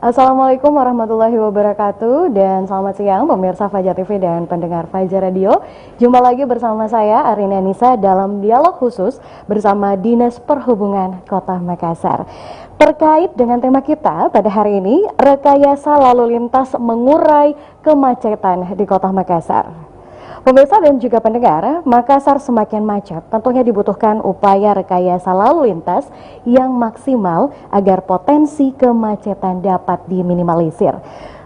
Assalamualaikum warahmatullahi wabarakatuh dan selamat siang pemirsa Fajar TV dan pendengar Fajar Radio. Jumpa lagi bersama saya Arina Nisa dalam dialog khusus bersama Dinas Perhubungan Kota Makassar. Terkait dengan tema kita pada hari ini, rekayasa lalu lintas mengurai kemacetan di Kota Makassar. Pemirsa dan juga pendengar, Makassar semakin macet. Tentunya dibutuhkan upaya rekayasa lalu lintas yang maksimal agar potensi kemacetan dapat diminimalisir.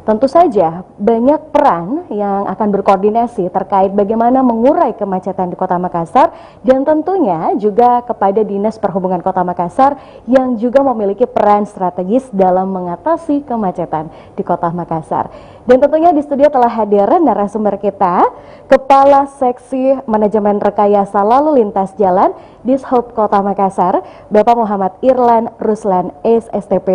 Tentu saja banyak peran yang akan berkoordinasi terkait bagaimana mengurai kemacetan di Kota Makassar dan tentunya juga kepada Dinas Perhubungan Kota Makassar yang juga memiliki peran strategis dalam mengatasi kemacetan di Kota Makassar. Dan tentunya di studio telah hadir narasumber kita, Kepala Seksi Manajemen Rekayasa Lalu Lintas Jalan Dishub Kota Makassar, Bapak Muhammad Irlan Ruslan, SSTP